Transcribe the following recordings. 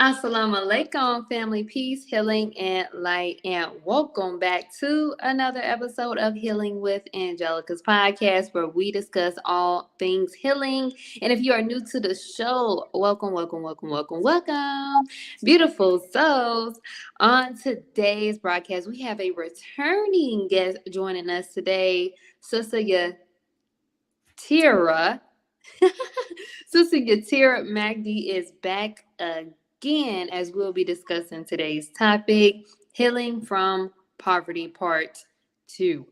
Assalamu alaikum, family, peace, healing, and light, and welcome back to another episode of Healing with Angelica's podcast, where we discuss all things healing. And if you are new to the show, welcome, welcome, welcome, welcome, welcome, beautiful souls. On today's broadcast, we have a returning guest joining us today, Sister Yaterah. Sister Yaterah Mahdi is back again as we'll be discussing today's topic, Healing from Poverty Part 2.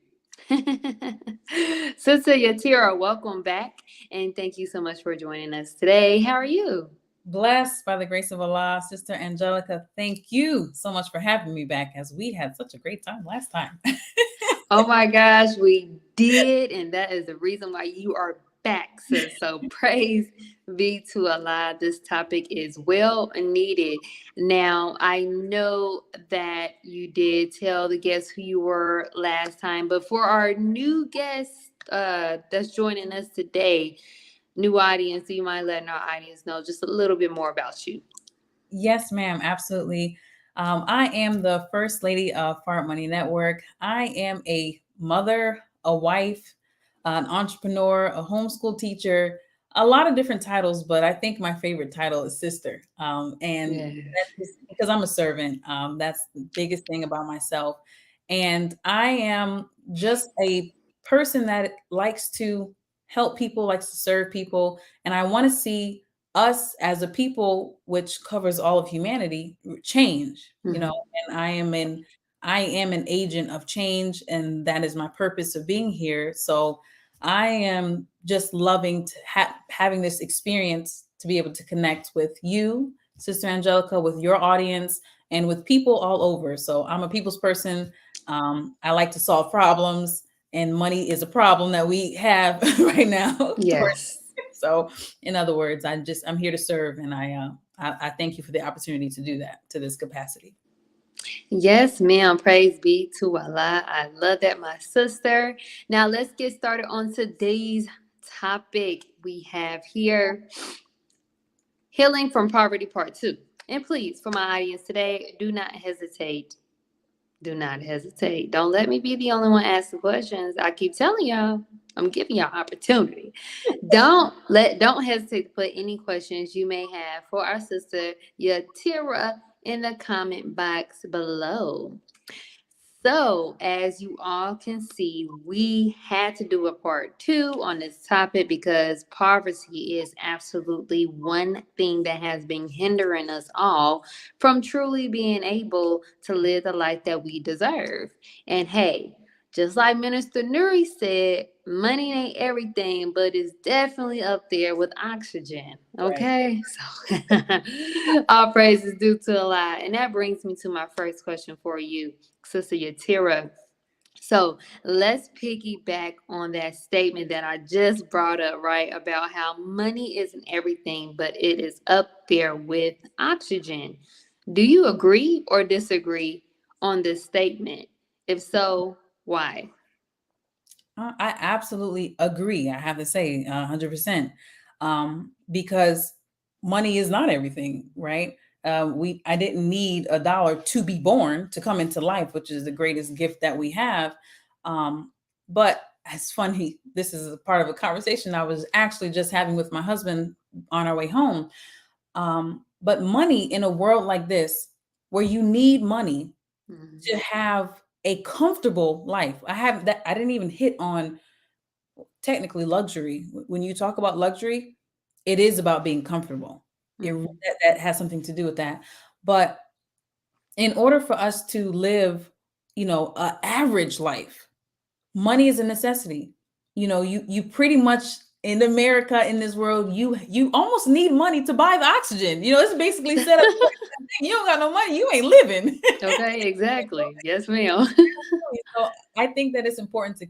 Sister Yaterah, welcome back and thank you so much for joining us today. How are you? Blessed by the grace of Allah, Sister Angelica. Thank you so much for having me back, as we had such a great time last time. Oh my gosh, we did, and that is the reason why you are back, sis. So praise be to Allah. This topic is well needed. Now, I know that you did tell the guests who you were last time, but for our new guests that's joining us today, new audience, do you mind letting our audience know just a little bit more about you? Yes, ma'am, absolutely. I am the First Lady of FardMoney Network. I am a mother, a wife, an entrepreneur, a homeschool teacher, a lot of different titles, but I think my favorite title is Sister. And Yeah. that's just because I'm a servant. That's the biggest thing about myself. And I am just a person that likes to help people, likes to serve people. And I want to see us as a people, which covers all of humanity, change, Mhm. and I am an agent of change, and that is my purpose of being here. So I am just loving to having this experience to be able to connect with you, Sister Angelica, with your audience, and with people all over. So I'm a people's person. I like to solve problems, and money is a problem that we have right now. Yes. So, in other words, I'm here to serve, and I thank you for the opportunity to do that to this capacity. Yes, ma'am. Praise be to Allah. I love that, my sister. Now, let's get started on today's topic. We have here Healing from Poverty Part 2. And please, for my audience today, do not hesitate. Do not hesitate. Don't let me be the only one asking questions. I keep telling y'all, I'm giving y'all opportunity. Don't hesitate to put any questions you may have for our sister Yaterah in the comment box below. So, as you all can see, we had to do a part 2 on this topic because poverty is absolutely one thing that has been hindering us all from truly being able to live the life that we deserve. And hey, just like Minister Nuri said, money ain't everything, but it's definitely up there with oxygen. Right. Okay? So, all praises due to Allah. And that brings me to my first question for you, Sister Yaterah. So let's piggyback on that statement that I just brought up, right? About how money isn't everything, but it is up there with oxygen. Do you agree or disagree on this statement? If so, why? I absolutely agree. I have to say, 100%, because money is not everything, right? I didn't need a dollar to be born to come into life, which is the greatest gift that we have. But it's funny. This is a part of a conversation I was actually just having with my husband on our way home. But money in a world like this, where you need money Mhm. to have a comfortable life. I didn't even hit on technically luxury. When you talk about luxury, it is about being comfortable. Mhm. That has something to do with that. But in order for us to live, a average life, money is a necessity. You pretty much, in America, in this world, you almost need money to buy the oxygen. It's basically set up. You don't got no money, you ain't living. Okay, exactly. Yes, ma'am. So I think that it's important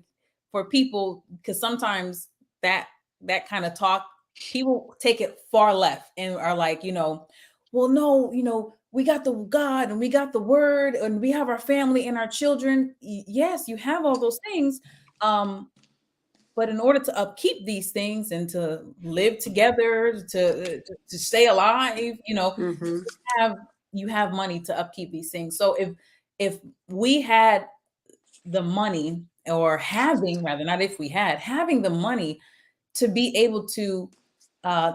for people, because sometimes that kind of talk, people take it far left and are like, well, no, we got the God and we got the word and we have our family and our children. Yes, you have all those things. Um, But in order to upkeep these things and to live together, to stay alive, Mm-hmm. have you have money to upkeep these things. So if we had the money, or having rather, not if we had, having the money to be able to uh,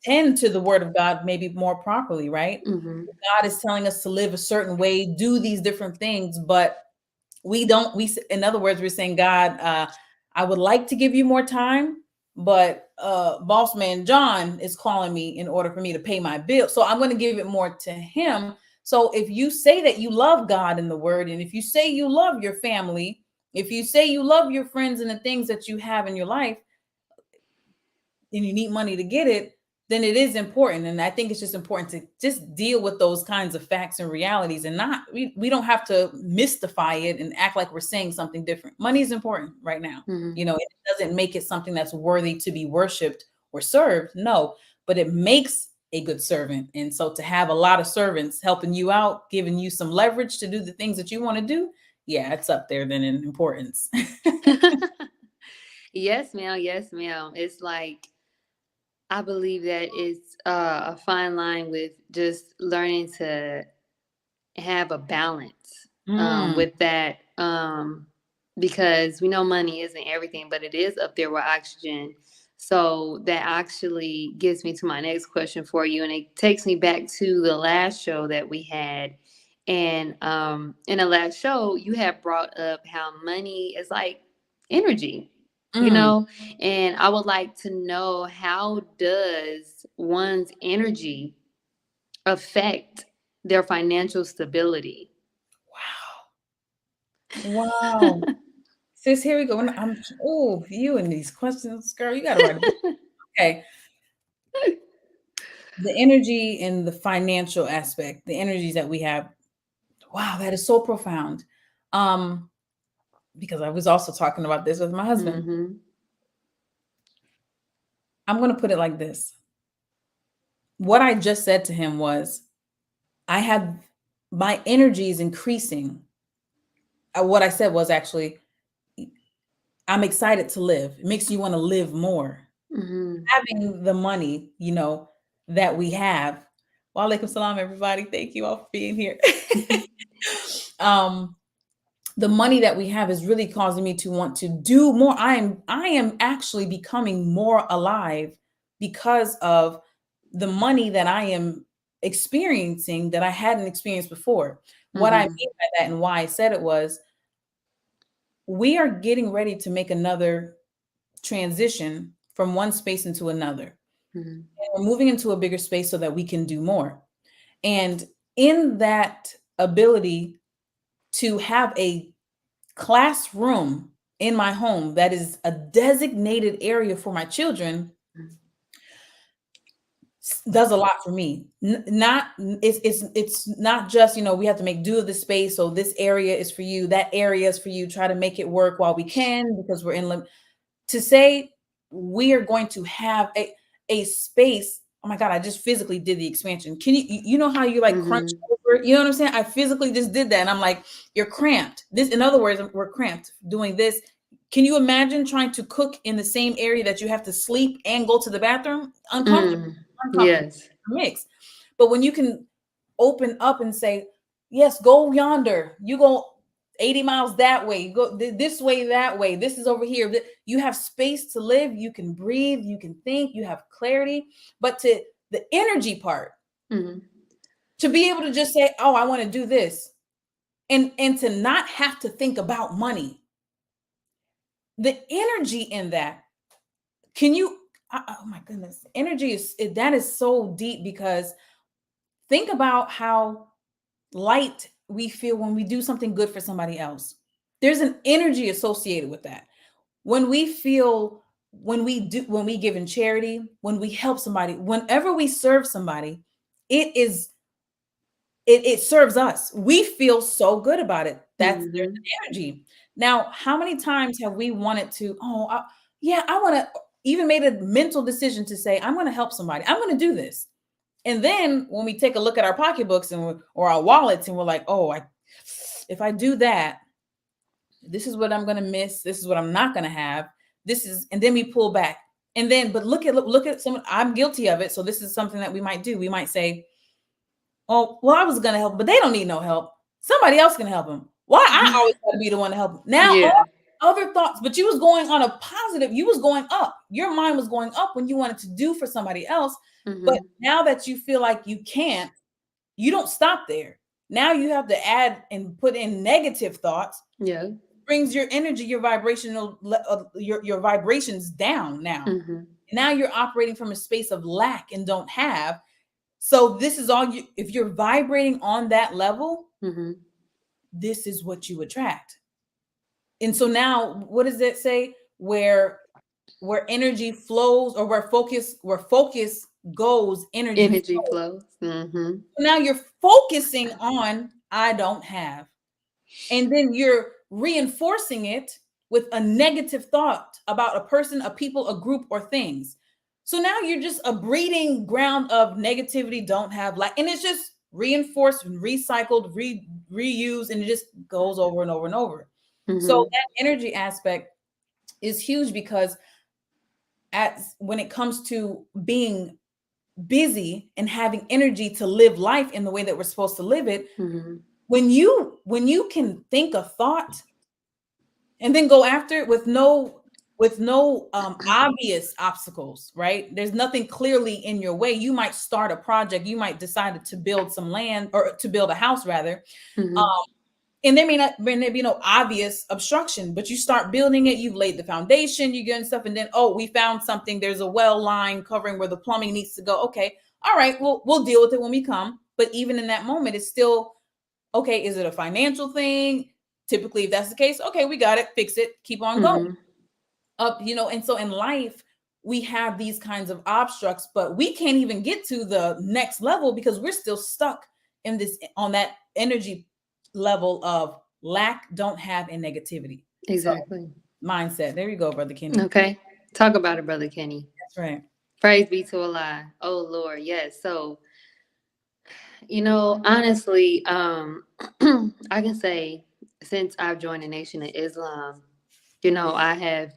tend to the word of God maybe more properly, right? Mm-hmm. God is telling us to live a certain way, do these different things, but we don't, in other words, we're saying, God, I would like to give you more time, but boss man John is calling me in order for me to pay my bill. So I'm going to give it more to him. So if you say that you love God in the word, and if you say you love your family, if you say you love your friends and the things that you have in your life, and you need money to get it, then it is important. And I think it's just important to just deal with those kinds of facts and realities, and not, we don't have to mystify it and act like we're saying something different. Money is important right now. Mm-hmm. It doesn't make it something that's worthy to be worshiped or served. No, but it makes a good servant. And so to have a lot of servants helping you out, giving you some leverage to do the things that you want to do, yeah, it's up there then in importance. Yes, ma'am. Yes, ma'am. It's like, I believe that it's a fine line with just learning to have a balance Mm, with that, because we know money isn't everything, but it is up there with oxygen. So that actually gets me to my next question for you, and it takes me back to the last show that we had. And in the last show, you had brought up how money is like energy, you mm. know, and I would like to know, how does one's energy affect their financial stability? Wow. Sis, here we go. Oh, you and these questions, girl, you got to write a book. Okay. The energy and the financial aspect, the energies that we have. Wow, that is so profound. Um, because I was also talking about this with my husband. Mm-hmm. I'm going to put it like this. What I just said to him was, I have, my energy is increasing. What I said was actually, I'm excited to live. It makes you want to live more. Mm-hmm. Having the money, that we have. Wa alaikum salam, everybody. Thank you all for being here. um, the money that we have is really causing me to want to do more. I am actually becoming more alive because of the money that I am experiencing that I hadn't experienced before. What I Mm-hmm. mean by that, and why I said it, was we are getting ready to make another transition from one space into another. Mm-hmm. We're moving into a bigger space so that we can do more. And in that ability to have a classroom in my home that is a designated area for my children does a lot for me. Not it's not just, we have to make do of the space. So this area is for you, that area is for you. Try to make it work while we can, because we're in to say we are going to have a space. Oh my God, I just physically did the expansion. Can you know how you like crunch Mm-hmm. over? You know what I'm saying? I physically just did that. And I'm like, you're cramped. This, in other words, we're cramped doing this. Can you imagine trying to cook in the same area that you have to sleep and go to the bathroom? Mm. Uncomfortable Yes. mix. But when you can open up and say, yes, go yonder, you go 80 miles that way, you go this way, that way, this is over here. You have space to live, you can breathe, you can think, you have clarity. But to the energy part, Mm-hmm. to be able to just say, oh, I want to do this, and to not have to think about money, the energy in that, can you, oh my goodness, energy that is so deep. Because think about how light we feel when we do something good for somebody else. There's an energy associated with that. When we feel, when we give in charity, when we help somebody, whenever we serve somebody, it serves us. We feel so good about it. There's Mm-hmm. an energy. Now, how many times have we wanted to, yeah, I want to, even made a mental decision to say, I'm going to help somebody, I'm going to do this. And then when we take a look at our pocketbooks or our wallets, and we're like, oh, if I do that, this is what I'm going to miss. This is what I'm not going to have. this is, and then we pull back. And then, but look at some, I'm guilty of it. So this is something that we might do. We might say, oh, well, I was going to help, but they don't need no help. Somebody else can help them. Why I always got to be the one to help them? Now, Yeah. all other thoughts, but you was going on a positive, you was going up. Your mind was going up when you wanted to do for somebody else. But now that you feel like you can't, you don't stop there. Now you have to add and put in negative thoughts. Yeah. Brings your energy, your vibrational, your vibrations down now. Now you're operating from a space of lack and don't have. So this is all you, if you're vibrating on that level, this is what you attract. And so now, what does it say? Where energy flows, or where focus goes, energy flows. So now you're focusing on, I don't have. And then you're reinforcing it with a negative thought about a person, a people, a group, or things. So now you're just a breeding ground of negativity, don't have, like, and it's just reinforced and recycled, reused, and it just goes over and over and over. So that energy aspect is huge, because when it comes to being busy and having energy to live life in the way that we're supposed to live it, when you can think a thought and then go after it with no obvious obstacles, right? There's nothing clearly in your way. You might start a project, you might decide to build some land, or to build a house rather. And there may be no obvious obstruction, but you start building it, you've laid the foundation, you get stuff, and then, oh, we found something, there's a well line covering where the plumbing needs to go. Okay, all right, we'll deal with it when we come. But even in that moment, it's still, okay, is it a financial thing? Typically, if that's the case, okay, we got it, fix it, keep on going. And so in life, we have these kinds of obstructs, but we can't even get to the next level because we're still stuck in this, on that energy level of lack, don't have, and negativity. Exactly. So, mindset. There you go, Brother Kenny. Okay. Talk about it, Brother Kenny. That's right. Praise be to Allah. Oh, Lord. Yes. So, honestly, I can say since I've joined the Nation of Islam, I have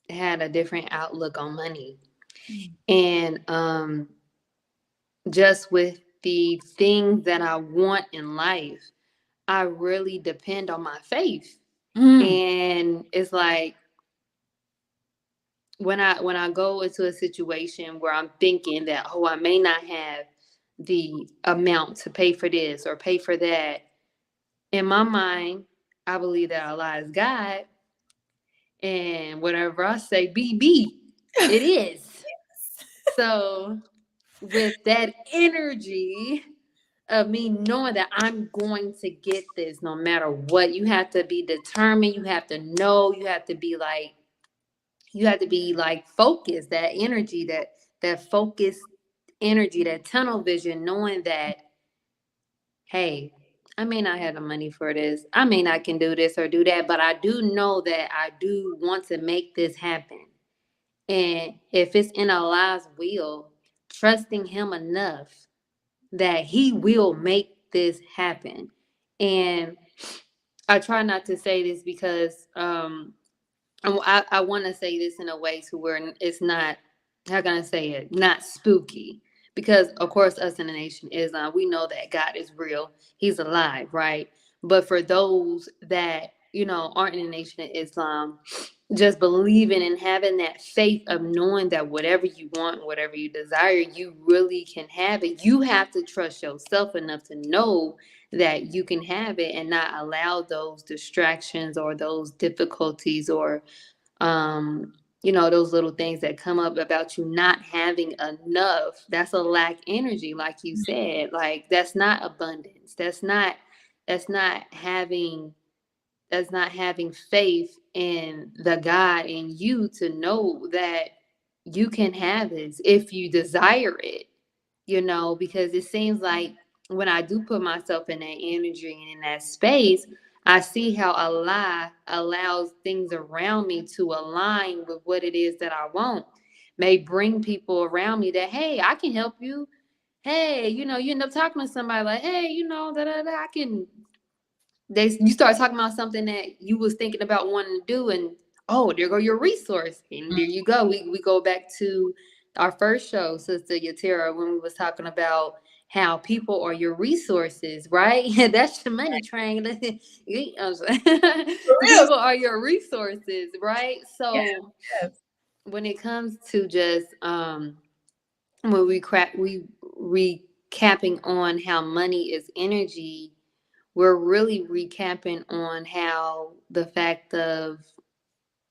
had a different outlook on money. And just with the things that I want in life, I really depend on my faith. And it's like when I go into a situation where I'm thinking that, oh, I may not have the amount to pay for this or pay for that, in my mind, I believe that Allah is God. And whatever I say, be, it is. So with that energy of me knowing that I'm going to get this no matter what, you have to be determined. You have to know. You have to be like focused. That energy, that focused energy, that tunnel vision, knowing that, hey, I may not have the money for this. I may not can do this or do that, but I do know that I do want to make this happen. And if it's in Allah's will, trusting Him enough that He will make this happen. And I try not to say this because I want to say this in a way to where it's not, how can I say it, not spooky. Because, of course, us in the Nation of Islam, we know that God is real. He's alive, right? But for those that, aren't in the Nation of Islam, just believing and having that faith of knowing that whatever you want, whatever you desire, you really can have it. You have to trust yourself enough to know that you can have it and not allow those distractions or those difficulties or those little things that come up about you not having enough. That's a lack energy, like you said. Like, that's not abundance. That's not having faith in the God in you to know that you can have this if you desire it, because it seems like when I do put myself in that energy and in that space, I see how Allah allows things around me to align with what it is that I want. May bring people around me that, hey, I can help you. Hey, you end up talking to somebody like, hey, I can. You start talking about something that you was thinking about wanting to do, and Oh, there go your resource. And there you go. We go back to our first show, Sister Yaterah, when we was talking about how people are your resources, right? That's your money train. For real. People are your resources, right? Yes, So yes. when it comes to just when we recapping on how money is energy, we're really recapping on how the fact of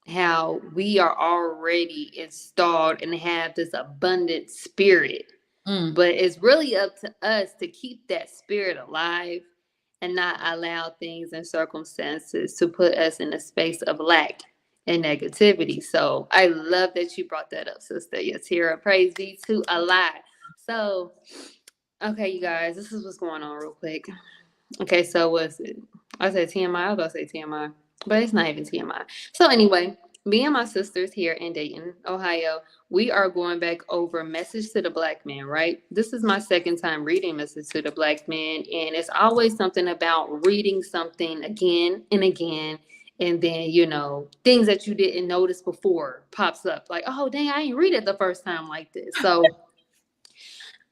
how we are already installed and have this abundant spirit. Mm, But it's really up to us to keep that spirit alive and not allow things and circumstances to put us in a space of lack and negativity. So I love that you brought that up, Sister Yaterah. Praise be to Allah. So, okay, you guys, this is what's going on real quick. Okay, so what's it? I said TMI. I was gonna say TMI, but it's not even TMI. So anyway, me and my sisters here in Dayton, Ohio, we are going back over Message to the Black Man. Right. This is my second time reading Message to the Black Man, and it's always something about reading something again and again. And then, things that you didn't notice before pops up like, oh, dang, I didn't read it the first time like this. So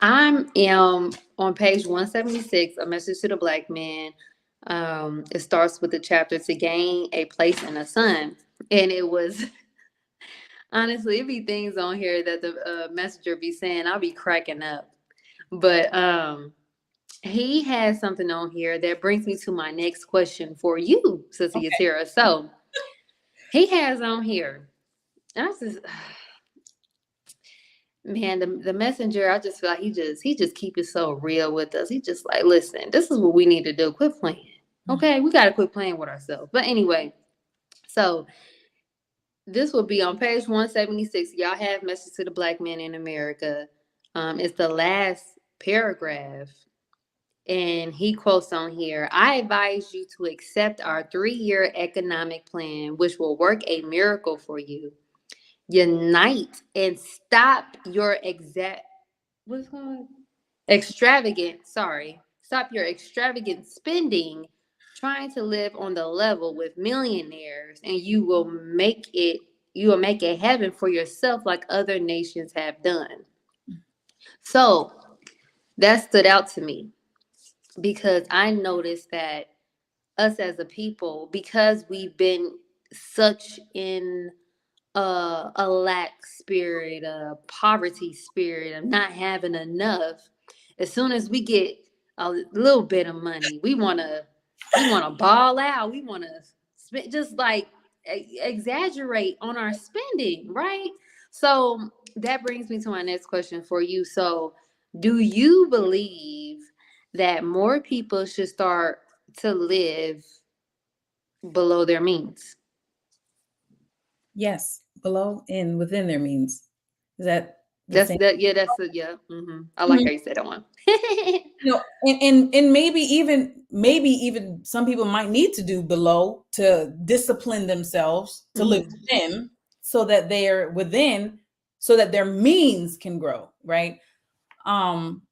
I am on page 176, A Message to the Black Man. It starts with the chapter To Gain a Place in the Sun. And it was, honestly, it be things on here that the messenger be saying, I'll be cracking up. But he has something on here that brings me to my next question for you, Sister okay. Yaterah. So he has on here, and I just, man, the messenger, I just feel like he just keep it so real with us. He just like, listen, this is what we need to do. Quit playing. Okay, we gotta quit playing with ourselves. But anyway, so this will be on page 176. Y'all have Message to the Black Man in America. It's the last paragraph. And he quotes on here, I advise you to accept our 3-year economic plan, which will work a miracle for you. Unite and stop your what's it called? Stop your extravagant spending trying to live on the level with millionaires, and you will make a heaven for yourself like other nations have done. So that stood out to me because I noticed that us as a people, because we've been such in a lack spirit, a poverty spirit of not having enough. As soon as we get a little bit of money, we wanna ball out. We wanna spend, just like exaggerate on our spending, right? So that brings me to my next question for you. So, do you believe that more people should start to live below their means? Yes, below and within their means. Is that the That's same? that. Yeah, that's the yeah. I like how you said that one. And maybe even some people might need to do below to discipline themselves to live Mhm. within, so that they're within, so that their means can grow, right? um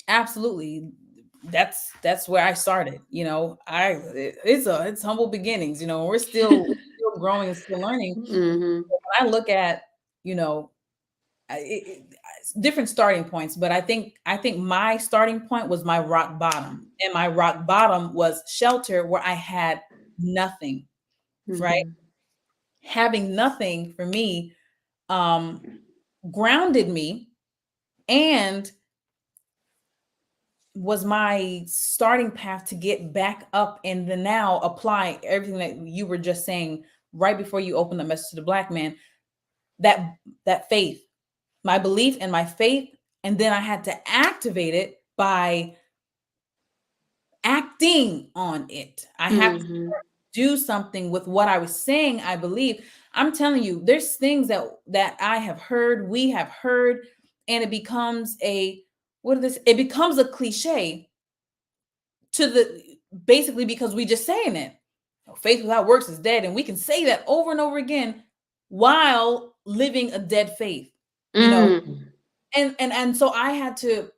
Absolutely. That's where I started. It's humble beginnings. We're still growing and still learning. Mhm. When I look at, you know it's different starting points, but I think my starting point was my rock bottom, and my rock bottom was shelter, where I had nothing. Right? Mhm. Having nothing for me um grounded me, and was my starting path to get back up and then now apply everything that you were just saying right before you opened the Message to the Black Man. That faith, my belief and my faith, and then I had to activate it by acting on it. I have to Mhm. do something with what I was saying I believe. I'm telling you, there's things that I have heard, we have heard, and it becomes it becomes a cliche to the basically because we just saying it. Faith without works is dead, and we can say that over and over again while living a dead faith. You know, Mm. and so I had to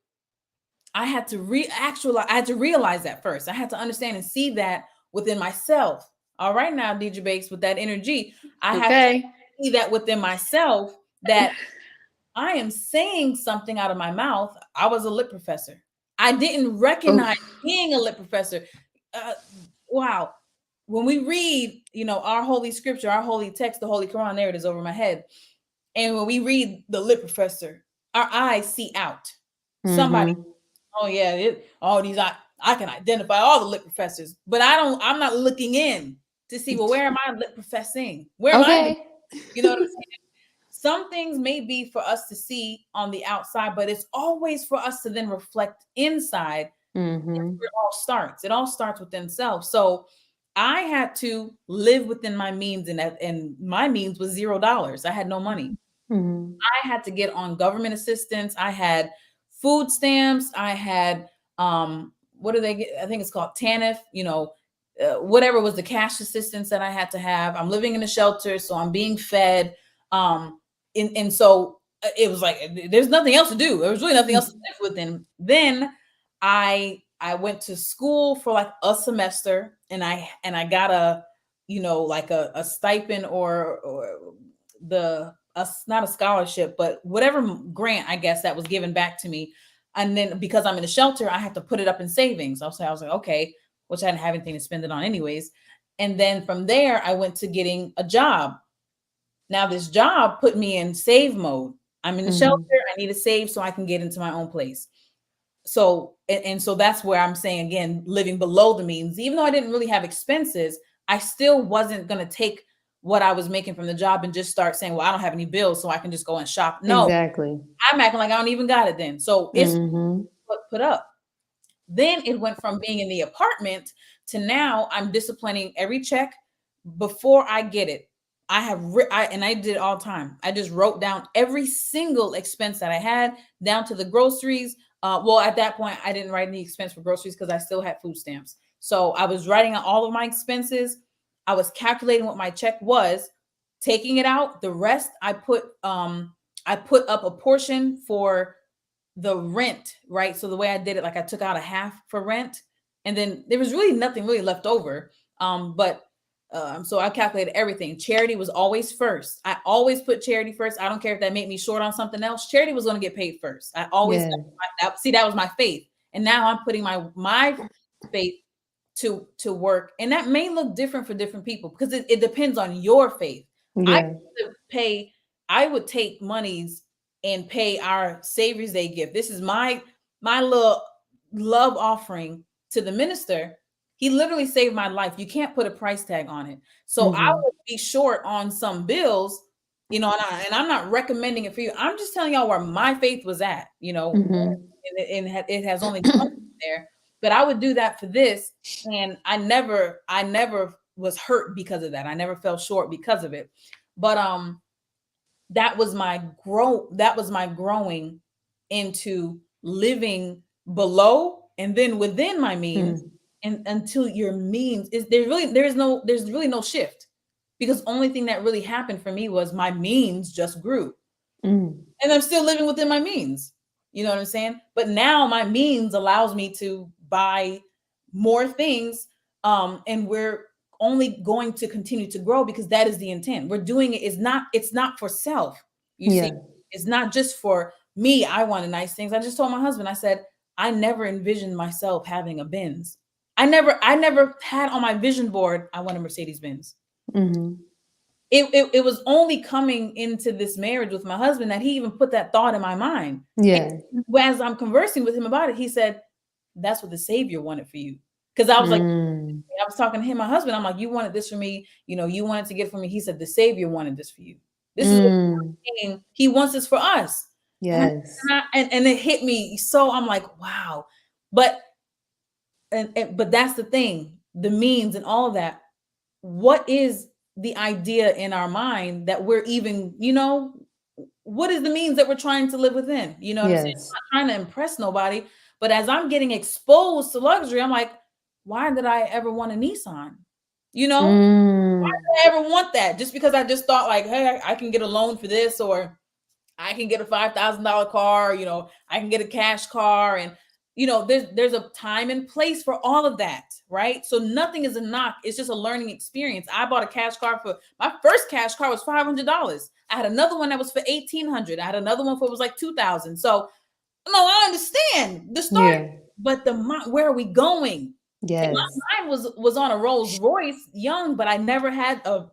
realize that first. I had to understand and see that within myself. All right, now, DJ Bakes, with that energy, I have to Okay. see that within myself that I am saying something out of my mouth. I was a lit professor. I didn't recognize Oof. being a lit professor. Uh, wow. When we read, our holy scripture, our holy text, the Holy Quran, there it is over my head. And when we read the lit professor, our eyes see out. Somebody, Mm-hmm. oh yeah, all these I can identify all the lit professors, but I'm not looking in to see, well, where am I lit professing? Where am I? Okay. You know what I'm saying? Some things may be for us to see on the outside, but it's always for us to then reflect inside. That's Mm-hmm. where it all starts. It all starts within self. So I had to live within my means, and my means was $0. I had no money. Mm-hmm. I had to get on government assistance. I had food stamps. I had what do they get? I think it's called TANF, whatever was the cash assistance that I had to have. I'm living in a shelter, so I'm being fed. And so it was like there's nothing else to do. There was really nothing else to live within. Then I went to school for like a semester, and I got like a stipend or the not a scholarship, but whatever grant, I guess, that was given back to me. And then because I'm in a shelter, I had to put it up in savings. I was like, okay, which I didn't have anything to spend it on anyways. And then from there, I went to getting a job. Now this job put me in save mode. I'm in the shelter. Mm-hmm. I need to save so I can get into my own place. So, and so that's where I'm saying, again, living below the means. Even though I didn't really have expenses, I still wasn't going to take what I was making from the job and just start saying, well, I don't have any bills, so I can just go and shop. No, Exactly. I'm acting like I don't even got it then. So it's Mm-hmm. put up. Then it went from being in the apartment to now I'm disciplining every check before I get it. And I did it all the time. I just wrote down every single expense that I had, down to the groceries. Well, at that point, I didn't write any expense for groceries because I still had food stamps. So I was writing out all of my expenses. I was calculating what my check was, taking it out. The rest I put up a portion for the rent, right? So the way I did it, like I took out a half for rent, and then there was really nothing really left over. But so I calculated everything. Charity was always first. I always put charity first. I don't care if that made me short on something else. Charity was going to get paid first. I always Yeah. see, that was my faith, and now I'm putting my faith to work, and that may look different for different people because it depends on your faith. I Yeah. would pay. I would take monies and pay our Savior's Day gift. This is my little love offering to the minister. He literally saved my life. You can't put a price tag on it. So I Mm-hmm. would be short on some bills, and I'm not recommending it for you. I'm just telling y'all where my faith was at, Mm-hmm. and it has only grown there. But I would do that for this, and I never was hurt because of that. I never fell short because of it. But that was my growing into living below and then within my means, Mm-hmm. and until your means is there's really no shift, because only thing that really happened for me was my means just grew, Mm-hmm. and I'm still living within my means. You know what I'm saying? But now my means allows me to buy more things, and we're only going to continue to grow because that is the intent. We're doing it is not it's not for self. You see, Yeah. it's not just for me. I wanted nice things. I just told my husband, I said, I never envisioned myself having a Benz. I never had on my vision board, I want a Mercedes Benz. Mm-hmm. It was only coming into this marriage with my husband that he even put that thought in my mind. And Yeah. as I'm conversing with him about it, he said, that's what the Savior wanted for you. Because I was like, Mm. I was talking to him, my husband, I'm like, you wanted this for me, you wanted to get for me. He said, the Savior wanted this for you. This is what Mm. he's saying. He wants this for us. And Yes. and it hit me. So I'm like, wow. But but that's the thing, the means and all of that. What is the idea in our mind that we're even, what is the means that we're trying to live within? You know what I'm saying? Yes. I'm not trying to impress nobody, but as I'm getting exposed to luxury, I'm like, why did I ever want a Nissan? Why Mm. did I ever want that? Just because I just thought like, hey, I can get a loan for this, or I can get a $5,000 car, I can get a cash car. And there's a time and place for all of that, right? So nothing is a knock. It's just a learning experience. I bought a cash car for my first cash car was $500. I had another one that was for $1,800. I had another one for was like $2,000. So no, I understand the story, Yeah. but where are we going? See, Yes. mine was on a Rolls Royce, young, but I never had a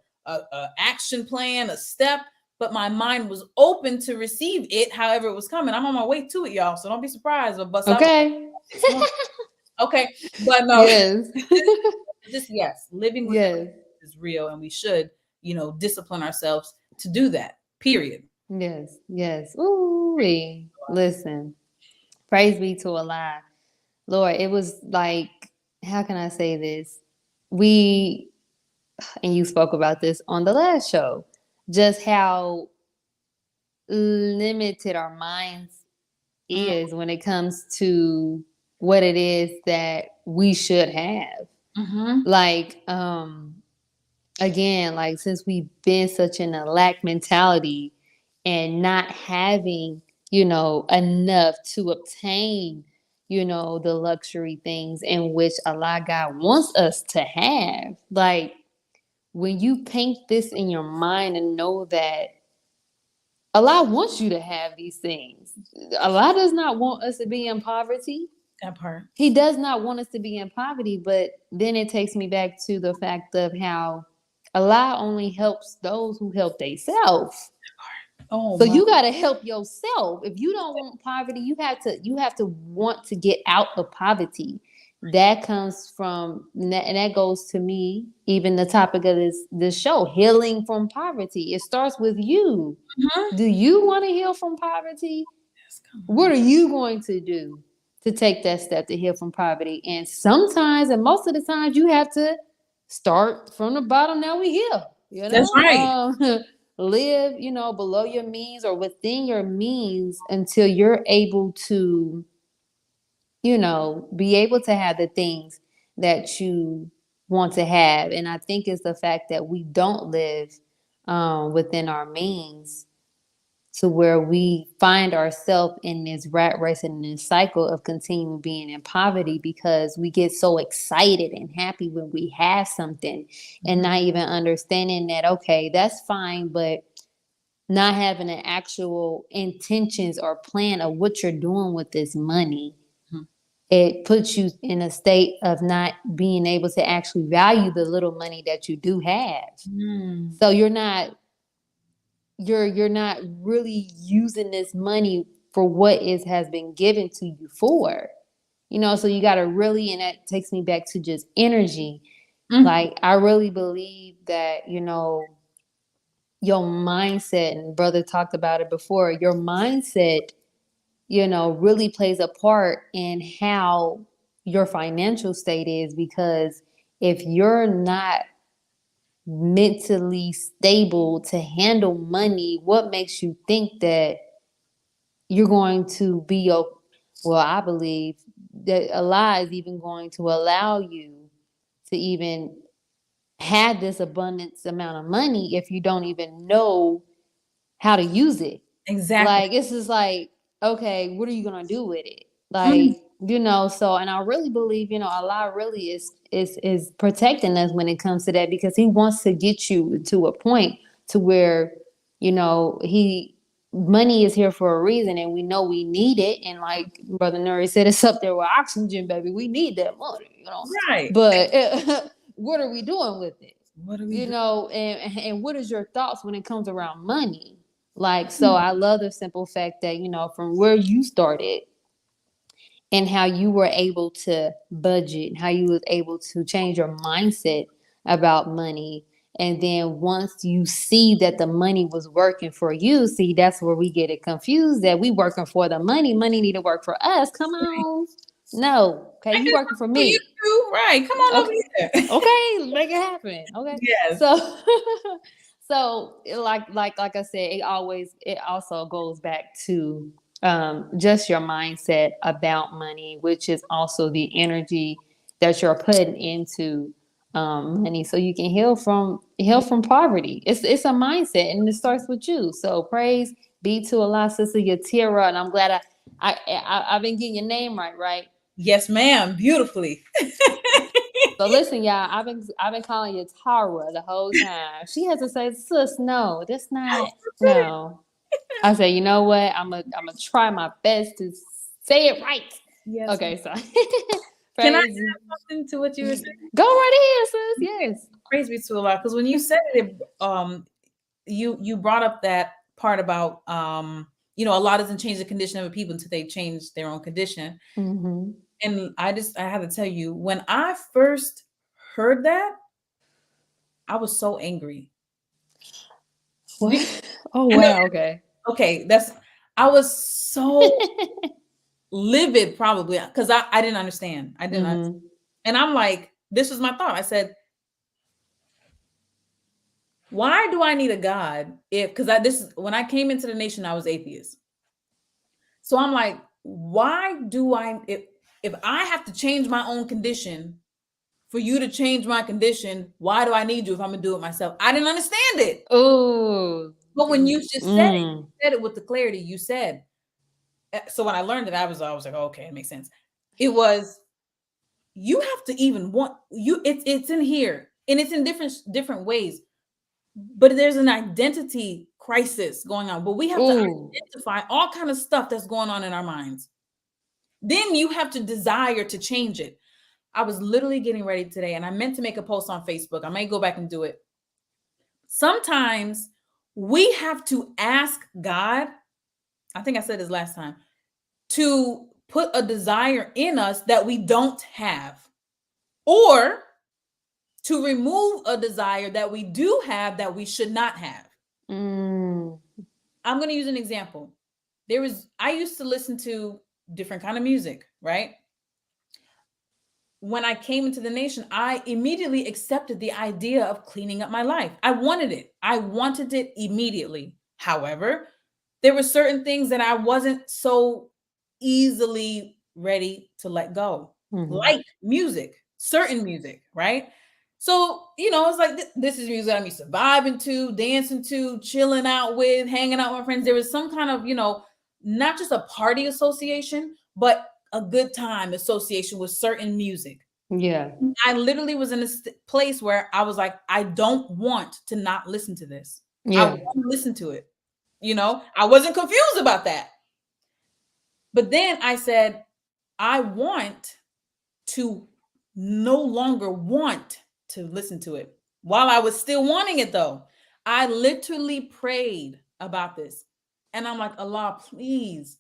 action plan, a step. But my mind was open to receive it, however it was coming. I'm on my way to it, y'all. So don't be surprised or bust out. Okay. Okay, but no, Yes. just yes, living with Yes. is real, and we should, discipline ourselves to do that. Period. Yes. Yes. Ooh. Listen. Praise be to Allah. Lord, it was like, how can I say this? We, and you spoke about this on the last show, just how limited our minds is when it comes to what it is that we should have. Mm-hmm. Like, again, like since we've been such in a lack mentality and not having, enough to obtain, the luxury things in which Allah God wants us to have. Like when you paint this in your mind and know that Allah wants you to have these things. Allah does not want us to be in poverty. That part. He does not want us to be in poverty, but then it takes me back to the fact of how Allah only helps those who help themselves. Oh, so you got to help yourself. If you don't want poverty, you have to want to get out of poverty. That comes from, and that goes to me, even the topic of this show, healing from poverty. It starts with you. Mm-hmm. Do you want to heal from poverty? What are you going to do to take that step to heal from poverty? And sometimes, and most of the times, you have to start from the bottom. Now we here. That's right. Live, below your means or within your means until you're able to, be able to have the things that you want to have. And I think it's the fact that we don't live within our means to where we find ourselves in this rat race and this cycle of continuing being in poverty because we get so excited and happy when we have something and not even understanding that, okay, that's fine, but not having an actual intentions or plan of what you're doing with this money. It puts you in a state of not being able to actually value the little money that you do have. So you're not really using this money for what has been given to you for. So you got to really, and that takes me back to just energy. Like I really believe that, your mindset, and brother talked about it before, your mindset really plays a part in how your financial state is, because if you're not mentally stable to handle money, what makes you think that you're going to be well, I believe that Allah is even going to allow you to even have this abundance amount of money if you don't even know how to use it. Exactly. Like it's just like, okay, what are you gonna do with it? Like, so, and I really believe, Allah really is protecting us when it comes to that, because he wants to get you to a point to where, money is here for a reason, and we know we need it. And like Brother Nuri said, it's up there with oxygen, baby. We need that money, Right. But what are we doing with it? What are we doing? And what is your thoughts when it comes around money? Like, so I love the simple fact that, from where you started and how you were able to budget, how you was able to change your mindset about money. And then once you see that the money was working for you, see, that's where we get it confused, that we working for the money. Money need to work for us. Come on. No. Okay. You working for me. You, right. Come on over here. Okay. Make it happen. Okay. Yes. So like I said, it also goes back to just your mindset about money, which is also the energy that you're putting into money, so you can heal from poverty. It's a mindset, and it starts with you. So praise be to Allah, Sister Yaterah, and I'm glad I've been getting your name right, right? Yes, ma'am. Beautifully. So listen, y'all. I've been calling you Tara the whole time. She has to say, sis, no, that's not no. I said, you know what? I'm gonna try my best to say it right. Yes. Okay, so Can I praise. add something to what you were saying? Go right ahead, sis. Yes. Praise be to Allah. Because when you said it, you brought up that part about Allah doesn't change the condition of a people until they change their own condition. Mm-hmm. And I have to tell you, when I first heard that, I was so angry. What? Oh I know. wow. Okay. Okay, I was so livid, probably, because I didn't understand. I didn't understand. Mm-hmm. And I'm like, this was my thought. I said, why do I need a God if, because when I came into the nation, I was atheist. So I'm like, why do if I have to change my own condition for you to change my condition, why do I need you if I'm gonna do it myself? I didn't understand it. Oh. But when you just you said it with the clarity you said. So when I learned it, I was like, oh, okay, it makes sense. It was, you have to even want you. It's in here, and it's in different ways. But there's an identity crisis going on. But we have to identify all kind of stuff that's going on in our minds. Then you have to desire to change it. I was literally getting ready today, and I meant to make a post on Facebook. I may go back and do it. Sometimes we have to ask God, I think I said this last time, to put a desire in us that we don't have, or to remove a desire that we do have that we should not have. I'm going to use an example. I used to listen to different kind of music, right? When I came into the nation, I immediately accepted the idea of cleaning up my life. I wanted it. I wanted it immediately. However, there were certain things that I wasn't so easily ready to let go, like music, certain music, right? So, it's like, this is music I'm used to vibing to, dancing to, chilling out with, hanging out with my friends. There was some kind of, not just a party association, but a good time association with certain music. Yeah. I literally was in a place where I was like, I don't want to not listen to this. Yeah. I want to listen to it. I wasn't confused about that. But then I said, I want to no longer want to listen to it. While I was still wanting it, though, I literally prayed about this. And I'm like, Allah, please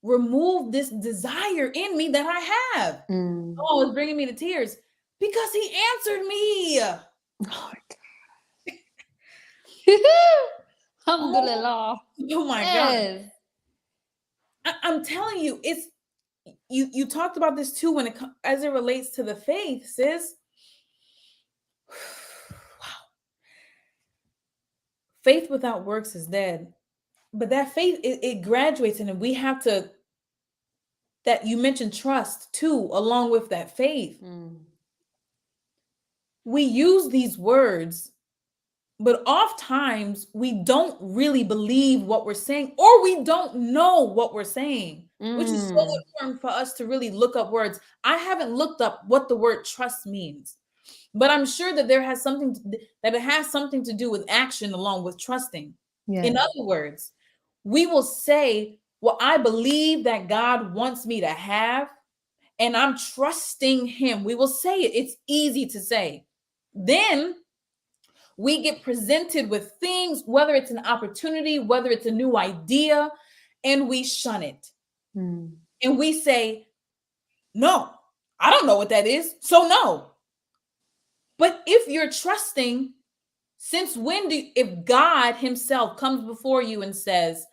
remove this desire in me that I have. Oh, it's bringing me to tears because he answered me. Oh Alhamdulillah. Oh my God. I'm telling you, it's you talked about this too as it relates to the faith, sis. Wow. Faith without works is dead. But that faith, it graduates, and we have to, that you mentioned trust too, along with that faith. We use these words, but oftentimes we don't really believe what we're saying, or we don't know what we're saying, which is so important for us to really look up words. I haven't looked up what the word trust means, but I'm sure that it has something to do with action along with trusting. Yeah. In other words, we will say, well, I believe that God wants me to have, and I'm trusting him. We will say it. It's easy to say. Then we get presented with things, whether it's an opportunity, whether it's a new idea, and we shun it. And we say, no, I don't know what that is, so no. But if you're trusting, since when if God himself comes before you and says,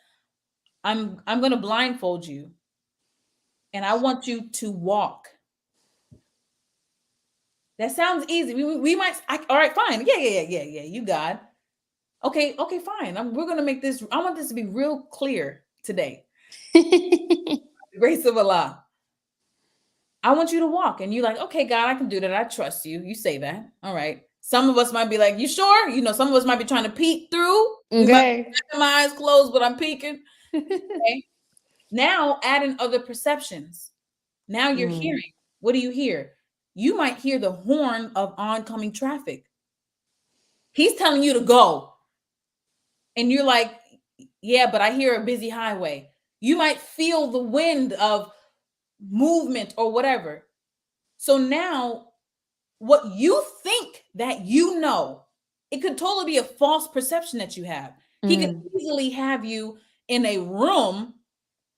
I'm going to blindfold you, and I want you to walk. That sounds easy. We might, all right, fine. Yeah. You God. Okay, fine. We're going to make this, I want this to be real clear today. The grace of Allah. I want you to walk. And you're like, okay, God, I can do that. I trust you. You say that. All right. Some of us might be like, you sure? Some of us might be trying to peek through. Okay. We might have my eyes closed, but I'm peeking. Okay. Now add in other perceptions. Now you're hearing. What do you hear? You might hear the horn of oncoming traffic. He's telling you to go. And you're like, yeah, but I hear a busy highway. You might feel the wind of movement or whatever. So now what you think that you know, it could totally be a false perception that you have. He could easily have you in a room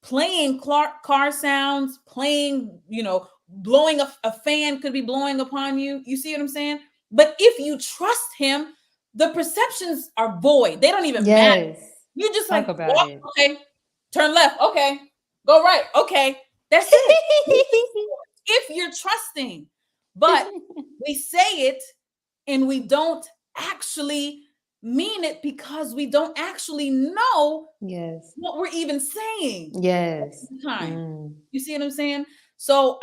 playing car sounds, playing, blowing a fan could be blowing upon you. You see what I'm saying? But if you trust him, the perceptions are void. They don't even matter. You just Talk like, about walk, it. okay, turn left, okay, go right, okay. That's it. If you're trusting. But we say it and we don't actually mean it because we don't actually know Yes. what we're even saying. Yes. Time. You see what I'm saying? So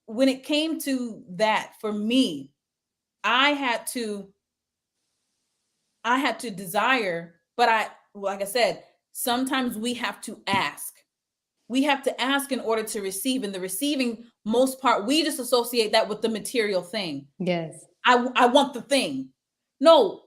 when it came to that, for me, I had to desire, but like I said, sometimes we have to ask. We have to ask in order to receive. And the receiving, most part, we just associate that with the material thing. Yes. I want the thing. No,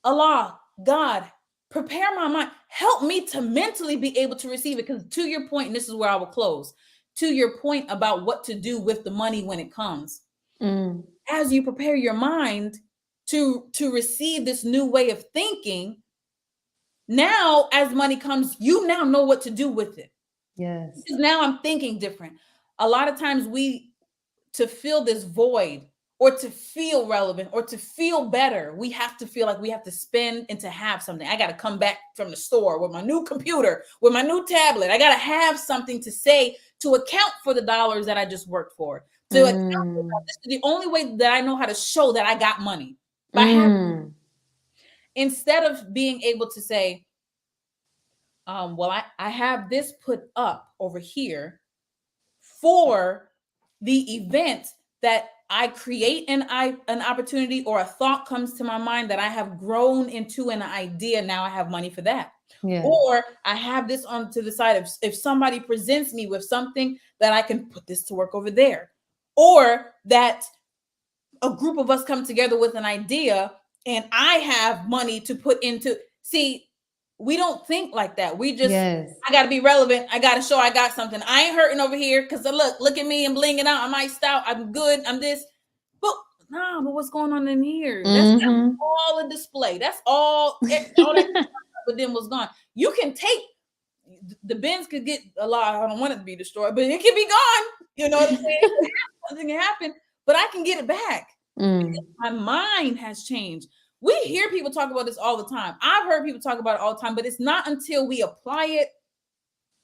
Allah, God, prepare my mind. Help me to mentally be able to receive it. Because to your point, and this is where I will close, to your point about what to do with the money when it comes. As you prepare your mind to receive this new way of thinking, now as money comes, you now know what to do with it. Yes. Because now I'm thinking different. A lot of times to fill this void or to feel relevant or to feel better, we have to feel like we have to spend and to have something. I got to come back from the store with my new computer, with my new tablet. I got to have something to say to account for the dollars that I just worked for. To account for that. This is the only way that I know how to show that I got money. By having, instead of being able to say, well, I have this put up over here for the event that I create an opportunity or a thought comes to my mind that I have grown into an idea. Now I have money for that. Yeah. Or I have this on to the side of if somebody presents me with something that I can put this to work over there. Or that a group of us come together with an idea and I have money to put into. See, we don't think like that. We just, I got to be relevant. I got to show I got something. I ain't hurting over here because look at me and blinging out. I'm iced out. I'm good. I'm this. But no, but what's going on in here? That's all a display. That's all that but then was gone. You can take the bins could get a lot. I don't want it to be destroyed, but it can be gone. You know what I'm saying? Something can happen, but I can get it back. My mind has changed. We hear people talk about this all the time. I've heard people talk about it all the time, but it's not until we apply it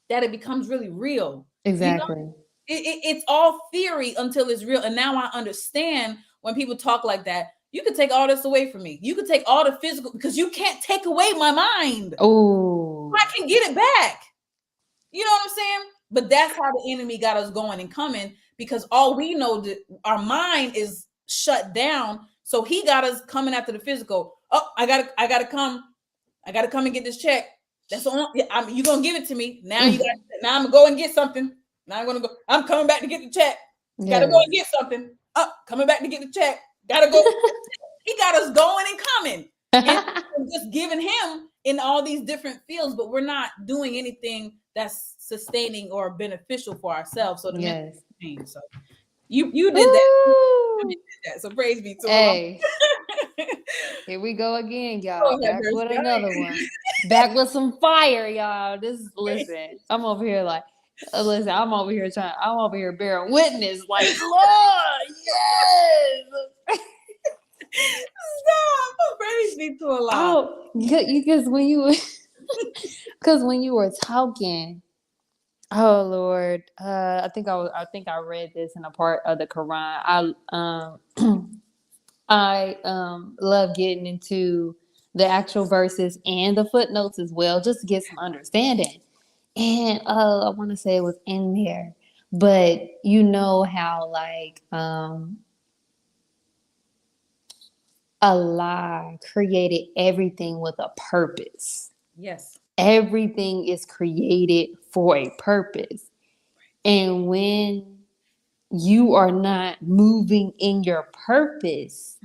that it becomes really real. Exactly. You know? It's all theory until it's real. And now I understand when people talk like that. You could take all this away from me. You could take all the physical because you can't take away my mind. Oh, I can get it back. You know what I'm saying? But that's how the enemy got us going and coming because all we know that our mind is shut down. So he got us coming after the physical. Oh, I gotta come and get this check. That's the only. You're gonna give it to me now. Now I'm gonna go and get something. Now I'm gonna go. I'm coming back to get the check. Gotta go and get something. Coming back to get the check. Gotta go. He got us going and coming, and just giving him in all these different fields. But we're not doing anything that's sustaining or beneficial for ourselves. So the mental pain. So you did that. You did that. So praise be to hey. Here we go again, y'all. Back with another one. Back with some fire, y'all. Listen, I'm over here like, listen, I'm over here bearing witness, like, Lord, yes. Stop. Praise be to Allah. Oh, because when you were talking, oh Lord, I think I read this in a part of the Quran. I love getting into the actual verses and the footnotes as well, just to get some understanding. And I want to say it was in there, but you know how like Allah created everything with a purpose. Yes. everything is created for a purpose. And when you are not moving in your purpose,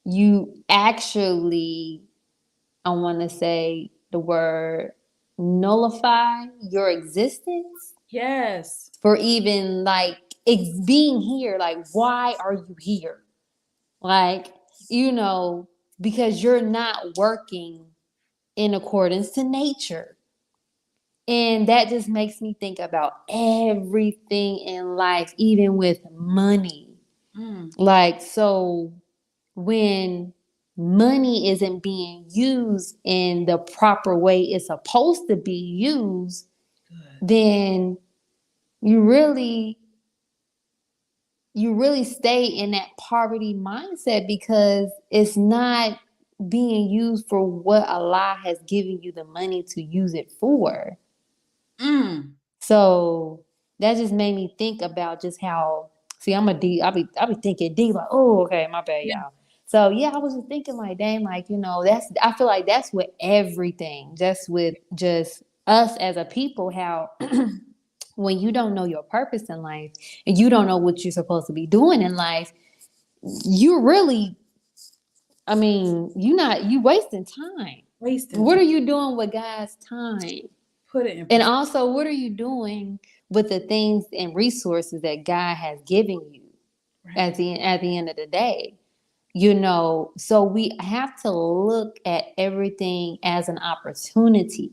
you actually, I want to say the word, nullify your existence Yes. for even like being here. Like, why are you here? Like, because you're not working in accordance to nature. And that just makes me think about everything in life, even with money. Like, so when money isn't being used in the proper way it's supposed to be used, then you really stay in that poverty mindset because it's not being used for what Allah has given you the money to use it for. So that just made me think about just how, see, I'm a deep, I'll be thinking deep, like, oh, okay, my bad, Yeah. y'all. So yeah, I was just thinking like, dang, like, I feel like that's with everything, just with just us as a people, how when you don't know your purpose in life and you don't know what you're supposed to be doing in life, you really, you wasting time. Wasting What time. are you doing with God's time? Put it in And perspective. also, what are you doing with the things and resources that God has given you Right. at the end of the day? So we have to look at everything as an opportunity,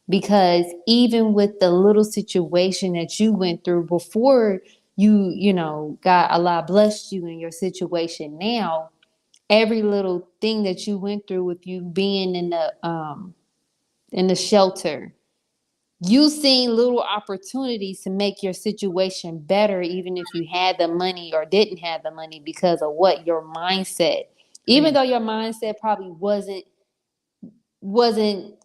because even with the little situation that you went through before God, Allah blessed you in your situation now, every little thing that you went through with you being in the shelter, you seen little opportunities to make your situation better, even if you had the money or didn't have the money, because of what your mindset. Even Create. though your mindset probably wasn't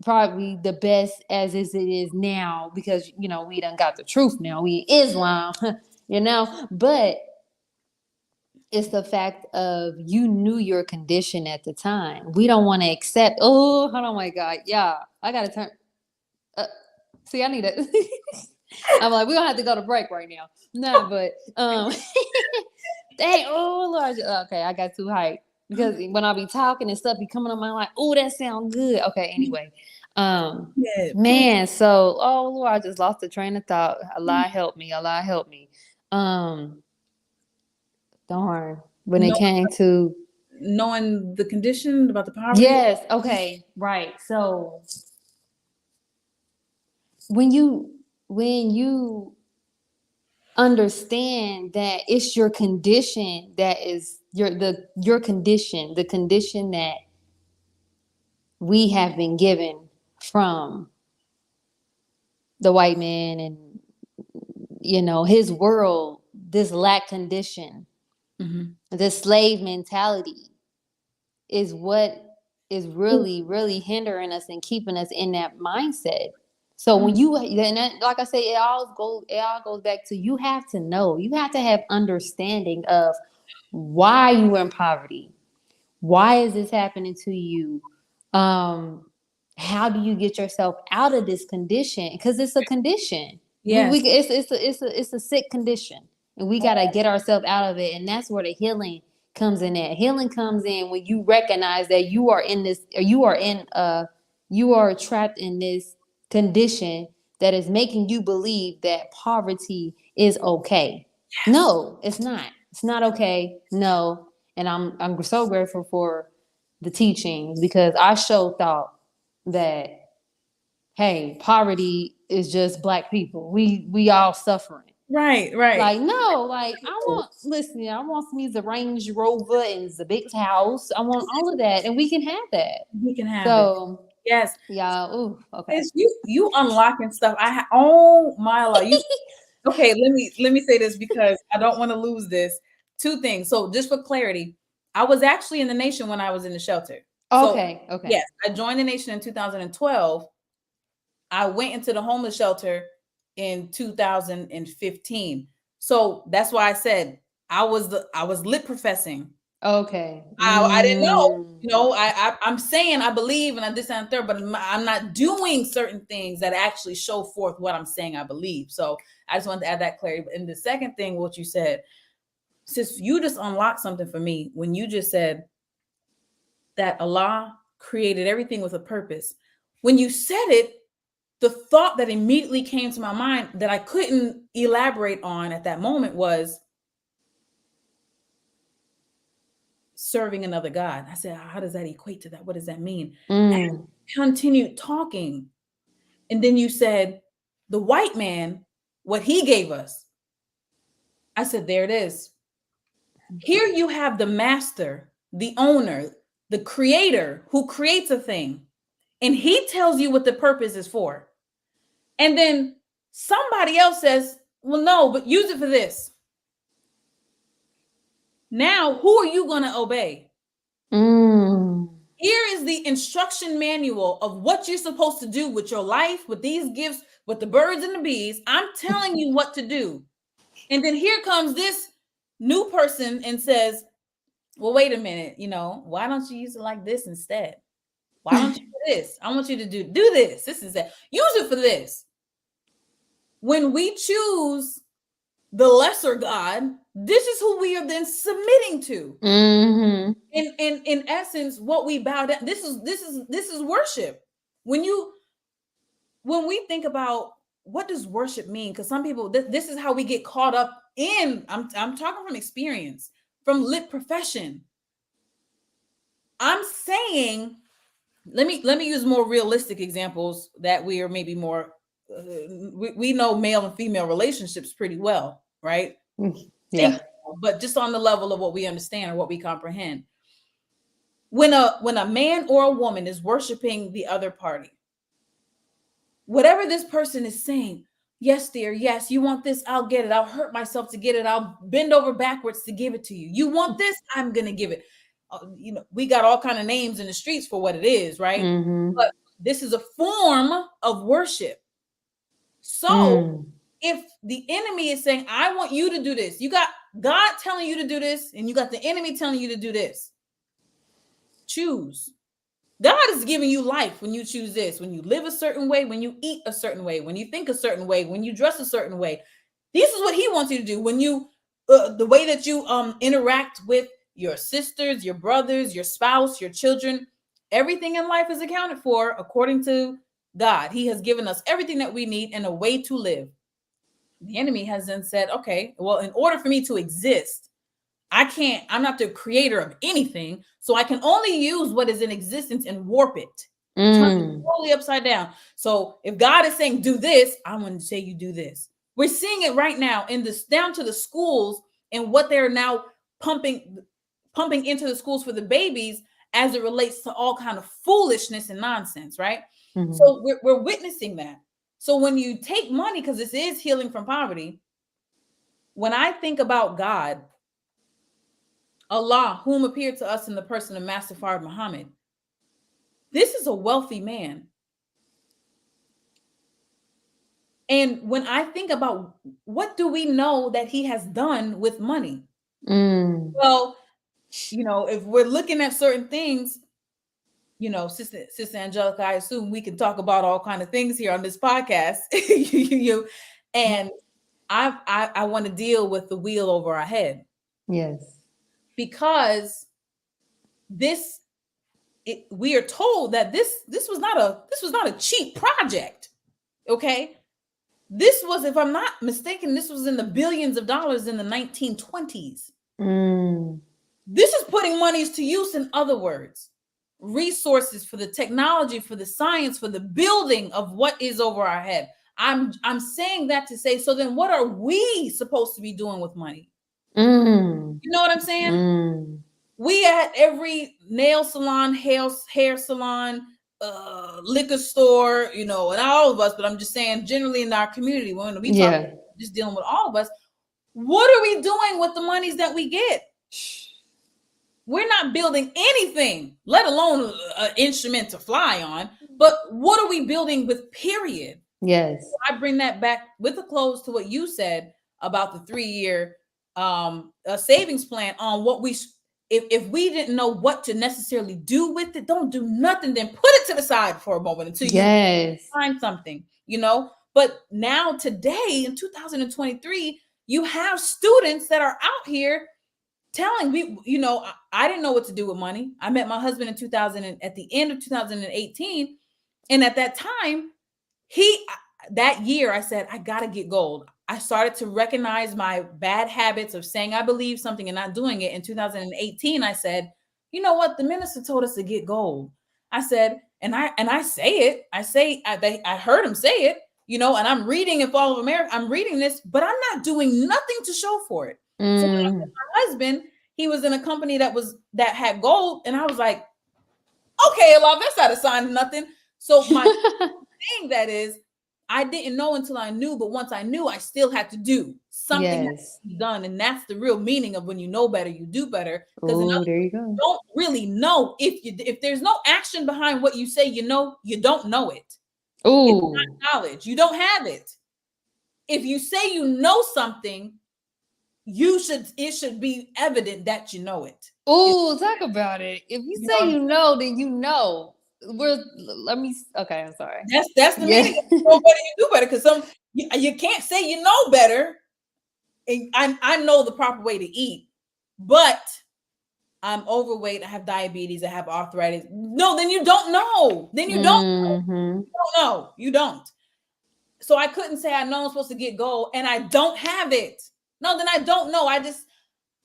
probably the best as it is now, because we done got the truth now. We Islam, but it's the fact of you knew your condition at the time. We don't want to accept. Oh, hold on, my God, yeah, I gotta turn. See, I need it. I'm like, we're gonna have to go to break right now. Nah, but dang, oh Lord, okay, I got too hyped because when I be talking and stuff be coming on my like, oh, that sound good. Okay, anyway, Yeah. man, so oh Lord, I just lost the train of thought. Allah help me, Allah help me. Um, darn, when it Know, came to knowing the condition about the poverty. yes, okay, right. So when you understand that it's your condition that is your condition, the condition that we have been given from the white man and his world, this lack condition, this slave mentality is what is really really hindering us and keeping us in that mindset. So when you and that, like I say, it all goes back to, you have to know, you have to have understanding of why you are in poverty. Why is this happening to you? How do you get yourself out of this condition? Because it's a condition. We Yes. it's a sick condition, and we gotta get ourselves out of it. And that's where the healing comes in. At healing comes in when you recognize that you are in this, or you are trapped in this condition that is making you believe that poverty is okay. No, it's not. It's not okay. No. And I'm so grateful for the teachings, because I sure thought that, hey, poverty is just black people. We all suffering. Right. Right. Like, no, like I want me the Range Rover and the big house. I want all of that, and we can have that. We can have it. So Yes. yeah, ooh, okay. It's you unlocking stuff. Oh my Lord. You okay, let me say this because I don't want to lose this. Two things. So just for clarity, I was actually in the nation when I was in the shelter. So Okay, okay. yes, I joined the nation in 2012. I went into the homeless shelter in 2015. So that's why I said I was lit professing Okay. I didn't know. I'm saying I believe and I this and third, but I'm not doing certain things that actually show forth what I'm saying I believe. So I just wanted to add that clarity. And the second thing, what you said, sis, you just unlocked something for me when you just said that Allah created everything with a purpose. When you said it, the thought that immediately came to my mind that I couldn't elaborate on at that moment was serving another God. I said, how does that equate to that? What does that mean? And continued talking. And then you said, the white man, what he gave us. I said, there it is. Here you have the master, the owner, the creator who creates a thing. And he tells you what the purpose is for. And then somebody else says, well, no, but use it for this. Now, who are you going to obey? Here is the instruction manual of what you're supposed to do with your life, with these gifts, with the birds and the bees. I'm telling you what to do. And then here comes this new person and says, well, wait a minute, why don't you use it like this instead? Why don't you do this? I want you to do this. This is that. Use it for this. When we choose the lesser God, this is who we are then submitting to. In essence, what we bow down. This is worship. When we think about what does worship mean, because some people this is how we get caught up in. I'm talking from experience, from lit profession. I'm saying, let me use more realistic examples that we are maybe more. We know male and female relationships pretty well, right? Yeah. But just on the level of what we understand or what we comprehend. When a man or a woman is worshiping the other party, whatever this person is saying, yes, dear, yes, you want this, I'll get it. I'll hurt myself to get it. I'll bend over backwards to give it to you. You want this, I'm going to give it. We got all kind of names in the streets for what it is, right? But this is a form of worship. So if the enemy is saying, I want you to do this, you got God telling you to do this, and you got the enemy telling you to do this. Choose. God is giving you life when you choose this, when you live a certain way, when you eat a certain way, when you think a certain way, when you dress a certain way. This is what he wants you to do. When you, the way that you interact with your sisters, your brothers, your spouse, your children, everything in life is accounted for according to God. He has given us everything that we need and a way to live. The enemy has then said, okay, well, in order for me to exist, I'm not the creator of anything. So I can only use what is in existence and warp it, turn it totally upside down. So if God is saying, do this, I'm going to say you do this. We're seeing it right now in this, down to the schools and what they're now pumping into the schools for the babies as it relates to all kind of foolishness and nonsense, right? So we're witnessing that. So when you take money, because this is healing from poverty, when I think about God, Allah, whom appeared to us in the person of Master FardMoney, this is a wealthy man. And when I think about what do we know that he has done with money? Well, if we're looking at certain things, Sister Angelica, I assume we can talk about all kind of things here on this podcast. And I want to deal with the wheel over our head. Yes. Because we are told that this was not a cheap project. Okay. This was, if I'm not mistaken, this was in the billions of dollars in the 1920s. This is putting monies to use, in other words. Resources for the technology, for the science, for the building of what is over our head. I'm saying that to say, so then what are we supposed to be doing with money? You know what I'm saying? We at every nail salon, hair salon, liquor store, and all of us, but I'm just saying generally in our community, when we talk, just dealing with all of us, what are we doing with the monies that we get? We're not building anything, let alone an instrument to fly on. But what are we building with, period? Yes. So I bring that back with a close to what you said about the 3-year savings plan on what we if we didn't know what to necessarily do with it, don't do nothing. Then put it to the side for a moment until you Yes. find something, you know. But now today in 2023, you have students that are out here telling me, you know, I didn't know what to do with money. I met my husband in 2000 at the end of 2018, and at that time, that year I said I got to get gold. I started to recognize my bad habits of saying I believe something and not doing it. In 2018, I said, you know what? The minister told us to get gold. I said, and I say it. I heard him say it, you know, and I'm reading in Fall of America. I'm reading this, but I'm not doing nothing to show for it. So when I met my husband, he was in a company that had gold, and I was like, okay, well, that's not a sign of nothing. So my thing that is, I didn't know until I knew, but once I knew, I still had to do something Yes. to be done. And that's the real meaning of when you know better, you do better. Because Oh, there you go. don't really know if there's no action behind what you say, you know, you don't know it. Oh, It's not knowledge. You don't have it. If you say you know something, it should be evident that you know it. oh, talk about it. If you say you know, then you know. Okay, I'm sorry. That's the meaning of you know better, you do better. Because you can't say you know better. And I know the proper way to eat, but I'm overweight. I have diabetes. I have arthritis. No, then you don't know. Then you don't know. You don't know. You don't. So I couldn't say I know I'm supposed to get gold and I don't have it. No, then I don't know.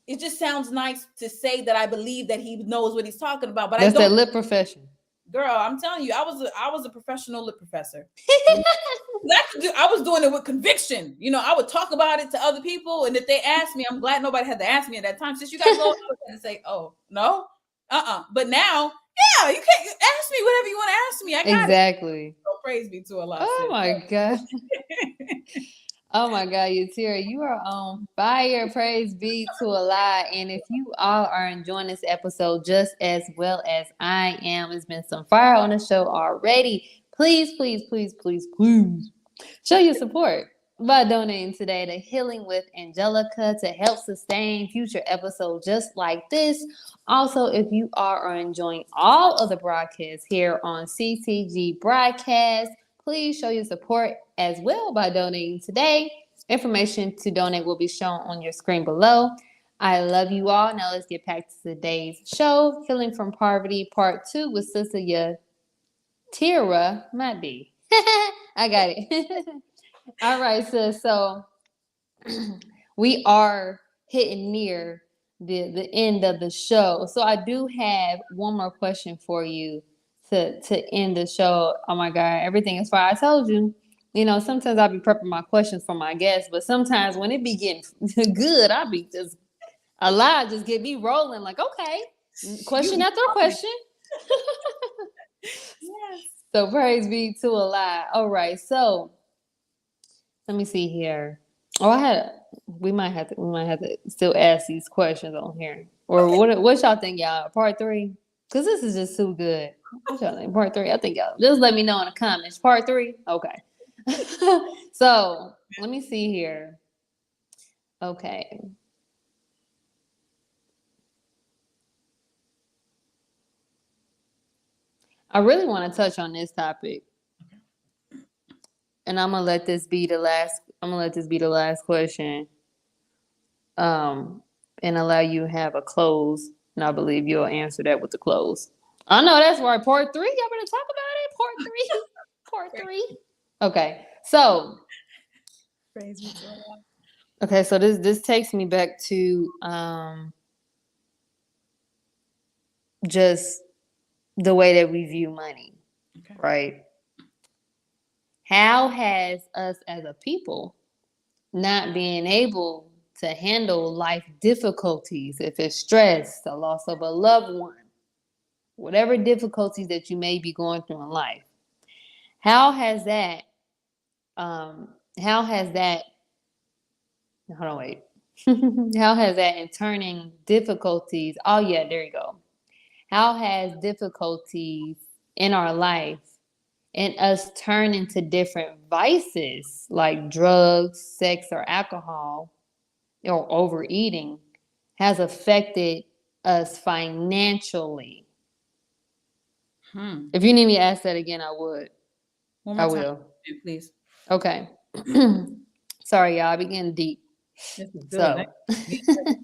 It just sounds nice to say that I believe that he knows what he's talking about, but That's I don't. that lip profession. Girl, I'm telling you, I was a professional lip professor. I was doing it with conviction. You know, I would talk about it to other people, and if they asked me, I'm glad nobody had to ask me at that time. Since you guys go, I was going to say, "Oh no, But now, yeah, you can't ask me whatever you want to ask me. I got Exactly. it. So praise be to Allah. Oh my God. Oh my God, Yaterah, you are on fire. Praise be to Allah. And if you all are enjoying this episode just as well as I am, it's been some fire on the show already. Please, please, please, please, please show your support by donating today to Healing with Angelica to help sustain future episodes just like this. Also, if you are enjoying all of the broadcasts here on CTG Broadcast, please show your support as well by donating today. Information to donate will be shown on your screen below. I love you all. Now let's get back to today's show, Healing from Poverty, Part 2 with Sister Yaterah Mahdi. I got it. All right, sis. So we are hitting near the end of the show. So I do have one more question for you to end the show. Oh my God, everything is fine. I told you, sometimes I'll be prepping my questions for my guests, but sometimes when it be getting good, I'll be just just get me rolling. Like, okay, question after question. Yes. So praise be to Allah. All right, so let me see here. Oh, we might have to still ask these questions on here. Or what y'all think, y'all? Part 3? Because this is just too good. What y'all think? Part 3? I think y'all just let me know in the comments. Part 3? Okay. So let me see here. Okay. I really want to touch on this topic. And I'm gonna let this be the last question. And allow you to have a close. And I believe you'll answer that with the close. I know that's right. Part 3. Y'all better talk about it. Part 3. Part 3. Okay. So Praise be to Allah. okay, so this takes me back to just the way that we view money. Okay. Right? How has us as a people not being able to handle life difficulties, if it's stress, the loss of a loved one, whatever difficulties that you may be going through in life, how has that hold on, wait. How has that in turning difficulties, oh yeah, there you go. How has difficulties in our life and us turning to different vices like drugs, sex, or alcohol, or overeating has affected us financially? Hmm. If you need me to ask that again, I would. One I more time, will. please. Okay. Sorry, y'all. I be getting deep. This is good. So,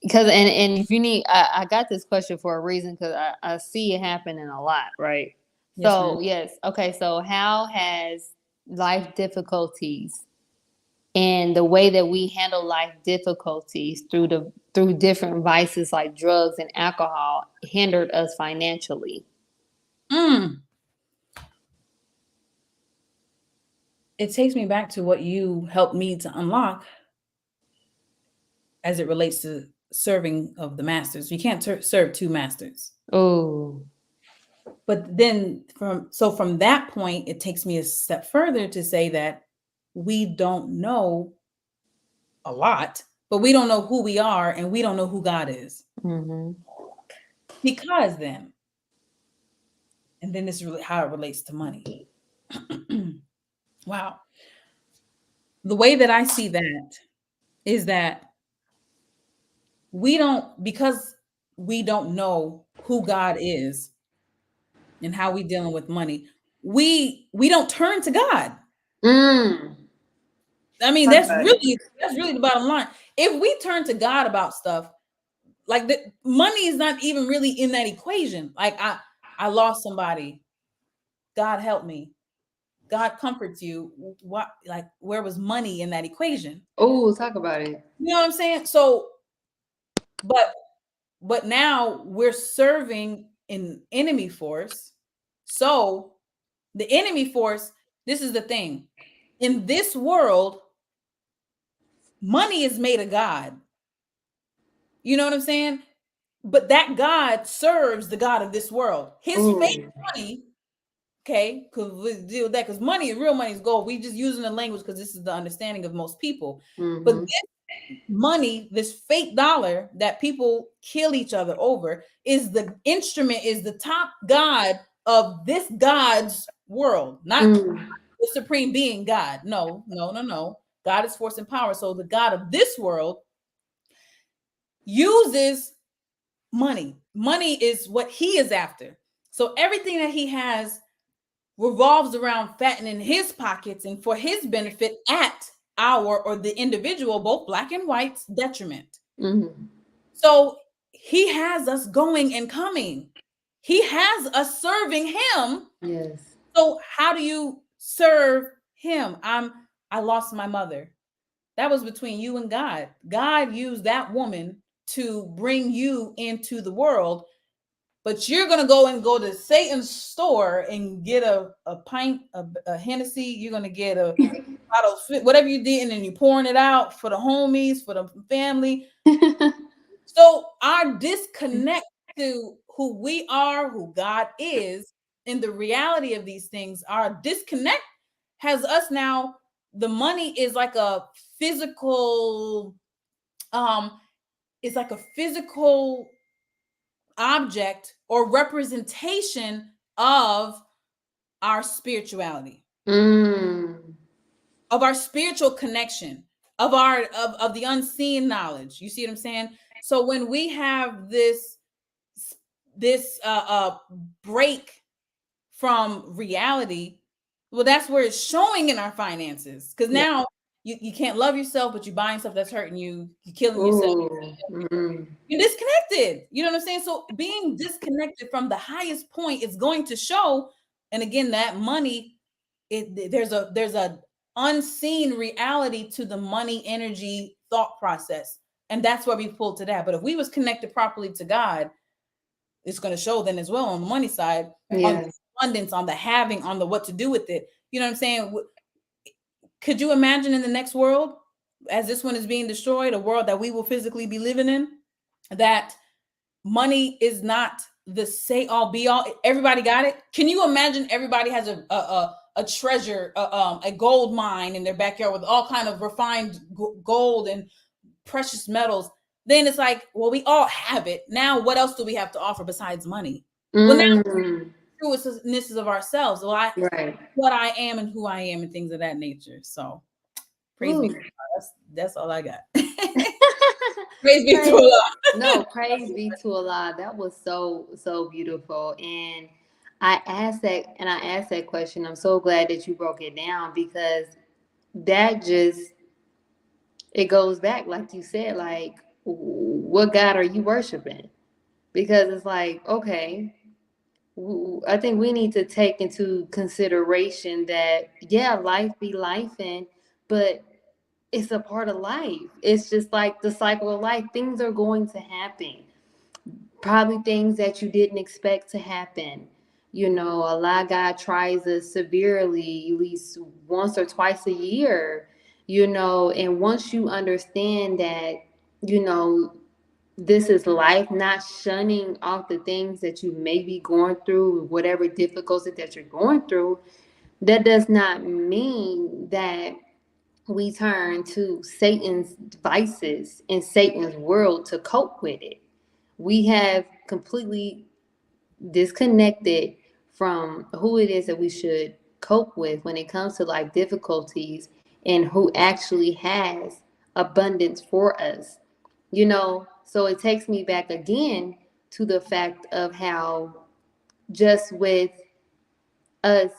because and if you need, I got this question for a reason because I see it happening a lot, right? Yes, ma'am. So yes, okay. So how has life difficulties and the way that we handle life difficulties through different vices like drugs and alcohol hindered us financially? Mm. It takes me back to what you helped me to unlock as it relates to serving of the masters. You can't serve two masters. Oh. But then from that point, it takes me a step further to say that we don't know a lot, but we don't know who we are and we don't know who God is. Mm-hmm. Because then, and then this is really how it relates to money. Wow. The way that I see that is that because we don't know who God is and how we dealing with money, we don't turn to God. Mm. I mean, Talk that's about it. really the bottom line. If we turn to God about stuff, like the money is not even really in that equation. Like I lost somebody. God help me. God comforts you. What, like, where was money in that equation? Oh, talk about it. You know what I'm saying? So, but now we're serving an enemy force. So the enemy force, this is the thing. In this world, money is made a god. You know what I'm saying? But that God serves the God of this world. His fake Ooh. money, okay, because we deal with that, because real money is gold. We just using the language because this is the understanding of most people. But Mm-hmm. this money, this fake dollar that people kill each other over, is the instrument, is the top god of this God's world, not Mm. the supreme being God. No. God is force and power. So the God of this world uses money. Money is what he is after. So everything that he has revolves around fattening his pockets and for his benefit at our, or the individual, both black and white's detriment. Mm-hmm. So he has us going and coming. He has us serving him. Yes. So how do you serve him? I lost my mother. That was between you and God. God used that woman to bring you into the world, but you're going to go to Satan's store and get a pint, a Hennessy. You're going to get a bottle of whatever you did, and then you're pouring it out for the homies, for the family. So our disconnect to who we are, who God is, and the reality of these things, our disconnect has us now. The money is like a physical, it's like a physical object or representation of our spirituality, Mm. of our spiritual connection, of our of the unseen knowledge. You see what I'm saying? So when we have this break from reality, well, that's where it's showing in our finances. Because Yeah. now you can't love yourself, but you're buying stuff that's hurting you. You're killing yourself. Ooh. Mm. You're disconnected. You know what I'm saying? So being disconnected from the highest point is going to show. And again, that money, there's a unseen reality to the money energy thought process. And that's where we pull to that. But if we was connected properly to God, it's going to show then as well on the money side, on the Yes. abundance, on the having, on the what to do with it. You know what I'm saying? Could you imagine in the next world, as this one is being destroyed, a world that we will physically be living in, that money is not the say all be all? Everybody got it. Can you imagine everybody has a treasure, a gold mine in their backyard with all kind of refined gold and precious metals? Then it's like, well, we all have it. Now, what else do we have to offer besides money? Well, now truest of ourselves. Well, Right. what I am and who I am and things of that nature. So praise be. That's all I got. Praise be to Praise, Allah. no, praise be to Allah. That was so beautiful. And I asked that question. I'm so glad that you broke it down because that just it goes back, like you said, like what God are you worshiping? Because it's like, okay, I think we need to take into consideration that yeah, life be life, but it's a part of life. It's just like the cycle of life. Things are going to happen. Probably things that you didn't expect to happen. You know, a lot of God tries us severely, at least once or twice a year, you know, and once you understand that, you know, this is life, not shunning off the things that you may be going through, whatever difficulty that you're going through, that does not mean that we turn to Satan's devices and Satan's world to cope with it. We have completely disconnected from who it is that we should cope with when it comes to life difficulties and who actually has abundance for us. You know, so it takes me back again to the fact of how just with us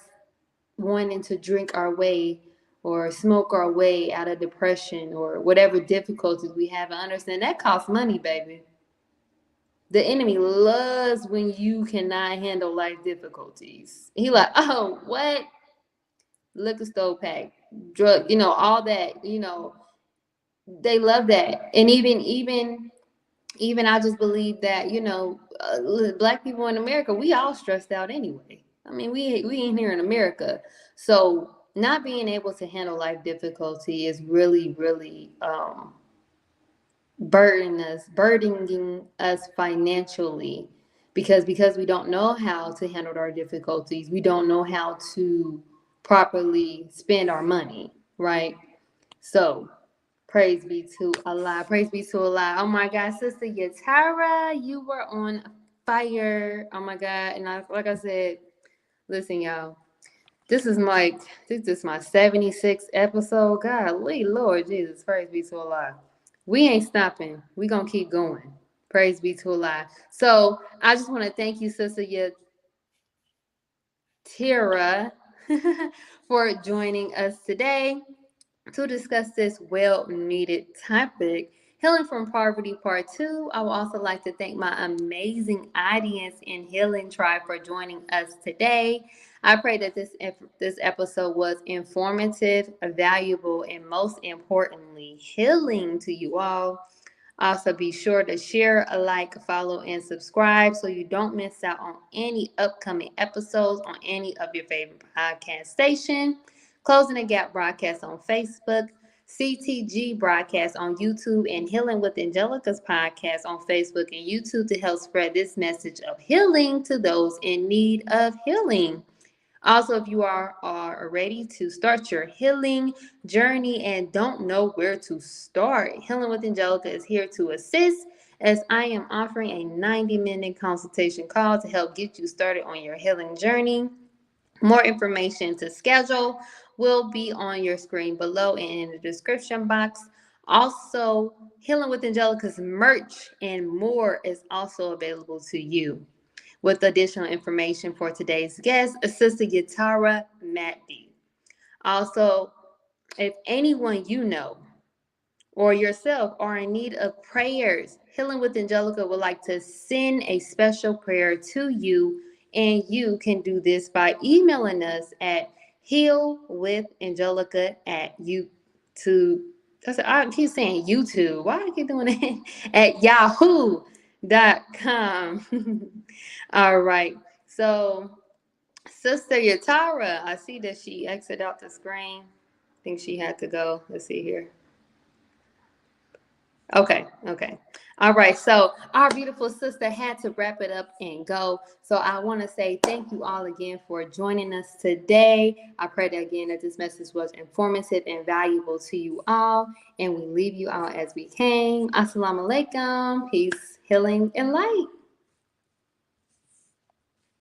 wanting to drink our way or smoke our way out of depression or whatever difficulties we have, I understand that costs money, baby. The enemy loves when you cannot handle life difficulties. He like, oh, what? Liquor store pack, drug, you know, all that, you know, they love that. And even I just believe that, you know, black people in America, we all stressed out anyway. I mean, we ain't here in America. So not being able to handle life difficulty is really burdening us financially because we don't know how to handle our difficulties. We don't know how to properly spend our money, right? So praise be to Allah. Praise be to Allah. Oh my God, Sister Yaterah, you were on fire. Oh my God. And like I said, listen, y'all. This is my 76th episode. Golly, Lord Jesus, praise be to Allah. We ain't stopping. We gonna keep going. Praise be to Allah. So I just want to thank you, Sister Yaterah, for joining us today to discuss this well needed topic, Healing from Poverty Part 2. I would also like to thank my amazing audience in Healing Tribe for joining us today. I pray that this episode was informative, valuable, and most importantly, healing to you all. Also, be sure to share, like, follow, and subscribe so you don't miss out on any upcoming episodes on any of your favorite podcast station. Closing the Gap broadcast on Facebook, CTG broadcast on YouTube, and Healing with Angelica's podcast on Facebook and YouTube to help spread this message of healing to those in need of healing. Also, if you are ready to start your healing journey and don't know where to start, Healing with Angelica is here to assist as I am offering a 90-minute consultation call to help get you started on your healing journey. More information to schedule will be on your screen below and in the description box. Also, Healing with Angelica's merch and more is also available to you with additional information for today's guest, Sister Yaterah Mahdi. Also, if anyone you know or yourself are in need of prayers, Healing with Angelica would like to send a special prayer to you, and you can do this by emailing us at healwithangelica at YouTube. I keep saying YouTube. Why do I keep doing that? At yahoo.com. All right. So, Sister Yaterah, I see that she exited out the screen. I think she had to go. Let's see here. Okay. All right. So our beautiful sister had to wrap it up and go. So I want to say thank you all again for joining us today. I pray that again that this message was informative and valuable to you all. And we leave you all as we came. Assalamu alaikum. Peace, healing, and light.